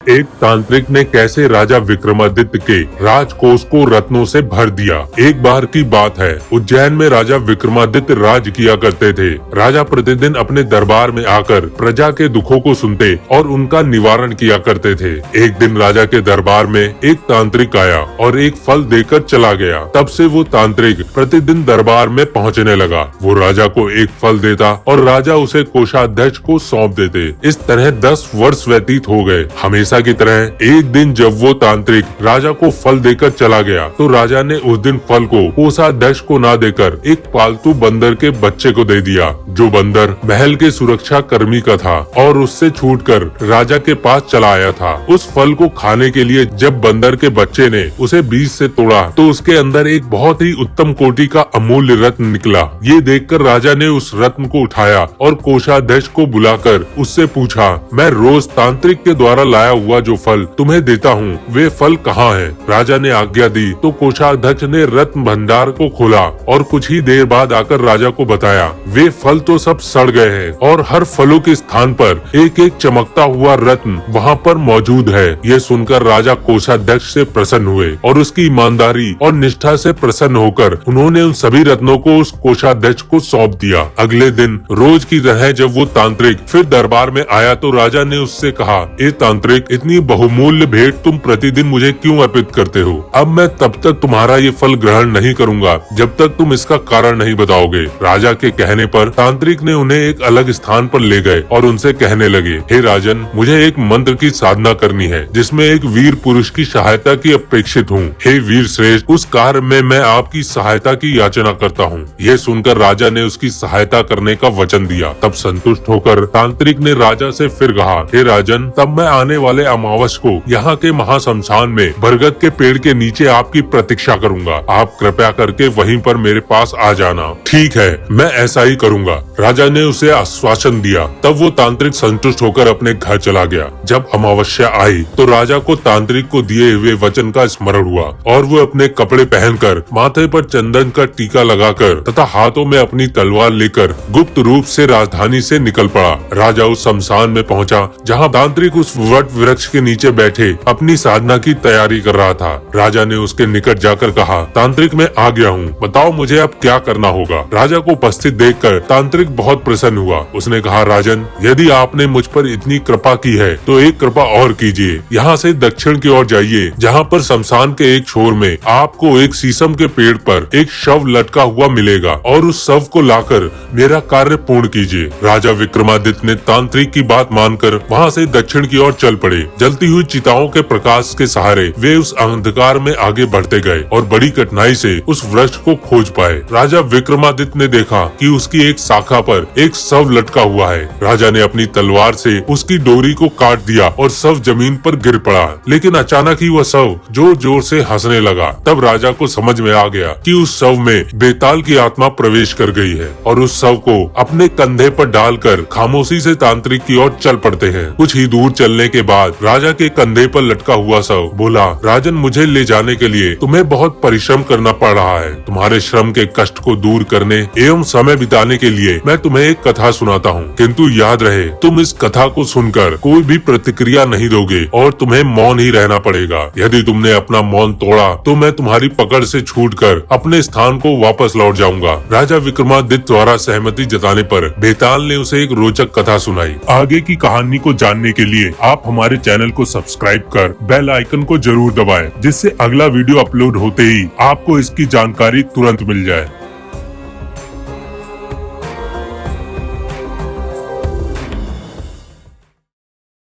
एक तांत्रिक ने कैसे राजा विक्रमादित्य के राजकोष को रत्नों से भर दिया। एक बार की बात है, उज्जैन में राजा विक्रमादित्य राज किया करते थे। राजा प्रतिदिन अपने दरबार में आकर प्रजा के दुखों को सुनते और उनका निवारण किया करते थे। एक दिन राजा के दरबार में एक तांत्रिक आया और एक फल देकर चला गया। तब से वो तांत्रिक प्रतिदिन दरबार में पहुंचने लगा। वो राजा को एक फल देता और राजा उसे कोषाध्यक्ष को सौंप देते। इस तरह 10 वर्ष व्यतीत हो गए। हमेशा की तरह एक दिन जब वो तांत्रिक राजा को फल देकर चला गया तो राजा ने उस दिन फल को कोषाध्यक्ष को ना देकर एक पालतू बंदर के बच्चे को दे दिया, जो बंदर महल के सुरक्षा कर्मी का था और उससे छूटकर राजा के पास चला आया था। उस फल को खाने के लिए जब बंदर के बच्चे ने उसे बीज से तोड़ा तो उसके अंदर एक बहुत ही उत्तम कोटि का अमूल्य रत्न निकला। ये देखकर राजा ने उस रत्न को उठाया और कोषाध्यक्ष को बुलाकर उससे पूछा, मैं रोज तांत्रिक के द्वारा लाया हुआ जो फल तुम्हें देता हूँ, वे फल कहाँ है? राजा ने आज्ञा दी तो कोषाध्यक्ष ने रत्न भंडार को खोला और कुछ ही देर बाद आकर राजा को बताया, वे फल तो सब सड़ गए हैं और हर फलों के स्थान पर एक एक चमकता हुआ रत्न वहाँ पर मौजूद है। ये सुनकर राजा कोषाध्यक्ष से प्रसन्न हुए और उसकी ईमानदारी और निष्ठा से प्रसन्न होकर उन्होंने उन सभी रत्नों को उस कोषाध्यक्ष को सौंप दिया। अगले दिन रोज की तरह जब वो तांत्रिक फिर दरबार में आया तो राजा ने उससे कहा, ए तांत्रिक, इतनी बहुमूल्य भेंट तुम प्रतिदिन मुझे क्यों अर्पित करते हो? अब मैं तब तक तुम्हारा ये फल ग्रहण नहीं करूंगा जब तक तुम इसका कारण नहीं बताओगे। राजा के कहने पर तांत्रिक ने उन्हें एक अलग स्थान पर ले गए और उनसे कहने लगे, हे राजन, मुझे एक मंत्र की साधना करनी है जिसमें एक वीर पुरुष की सहायता की अपेक्षित हूँ। हे वीर श्रेष्ठ, उस कार्य में मैं आपकी सहायता की याचना करता हूँ। यह सुनकर राजा ने उसकी सहायता करने का वचन दिया। तब संतुष्ट होकर तांत्रिक ने राजा से फिर कहा, हे राजन, तब मैं आने वाले अमावस को यहाँ के महाशमशान में बरगद के पेड़ के नीचे आपकी प्रतीक्षा करूंगा। आप कृपया करके वहीं पर मेरे पास आ जाना। ठीक है, मैं ऐसा ही करूंगा, राजा ने उसे आश्वासन दिया। तब वो तांत्रिक संतुष्ट होकर अपने घर चला गया। जब अमावस्या आई तो राजा को तांत्रिक को दिए हुए वचन का स्मरण हुआ और वो अपने कपड़े पहनकर माथे पर चंदन का टीका लगाकर तथा हाथों में अपनी तलवार लेकर गुप्त रूप से राजधानी से निकल पड़ा। राजा उस शमशान में पहुंचा जहां तांत्रिक उस वट वृक्ष के नीचे बैठे अपनी साधना की तैयारी कर रहा था। राजा ने उसके निकट जाकर कहा, तांत्रिक, मैं आ गया हूँ, बताओ मुझे अब क्या करना होगा? राजा को उपस्थित देखकर तांत्रिक बहुत प्रसन्न हुआ। उसने कहा, राजन, यदि आपने मुझ पर इतनी कृपा की है तो एक कृपा और कीजिए। यहाँ से दक्षिण की ओर जाइए, जहाँ पर शमशान के एक छोर में आपको एक शीशम के पेड़ पर एक शव लटका हुआ मिलेगा और उस शव को लाकर मेरा कार्य पूर्ण कीजिए। राजा विक्रमादित्य ने तांत्रिक की बात मानकर वहाँ से दक्षिण की ओर चल पड़े। जलती हुई चिताओं के प्रकाश के सहारे वे उस अंधकार में आगे बढ़ते गए और बड़ी कठिनाई से उस वृक्ष को खोज पाए। राजा विक्रमादित्य ने देखा कि उसकी एक शाखा पर एक शव लटका हुआ है। राजा ने अपनी तलवार से उसकी डोरी को काट दिया और शव जमीन पर गिर पड़ा। लेकिन अचानक ही वह शव जोर जोर से हंसने लगा। तब राजा को समझ में आ गया कि उस शव में बेताल की आत्मा प्रवेश कर गई है और उस शव को अपने कंधे पर डालकर खामोशी से तांत्रिक की ओर चल पड़ते हैं। कुछ ही दूर चलने के बाद राजा के कंधे पर लटका हुआ शव बोला, राजन, मुझे ले जाने के लिए तुम्हें बहुत परिश्रम करना पड़ रहा है। तुम्हारे श्रम के कष्ट को दूर करने एवं समय बिताने के लिए मैं तुम्हें एक कथा सुनाता हूँ, किंतु याद रहे, तुम इस कथा को सुनकर कोई भी प्रतिक्रिया नहीं दोगे और तुम्हें मौन ही रहना पड़ेगा। यदि तुमने अपना मौन तोड़ा तो मैं तुम्हारी पकड़ से छूटकर अपने स्थान को वापस लौट जाऊंगा। राजा विक्रमादित्य द्वारा सहमति जताने पर बेताल ने उसे एक रोचक कथा सुनाई। आगे की कहानी को जानने के लिए आप हमारे चैनल को सब्सक्राइब कर बेल आइकन को जरूर दबाएं, जिससे अगला वीडियो अपलोड होते ही आपको इसकी जानकारी तुरंत मिल जाए।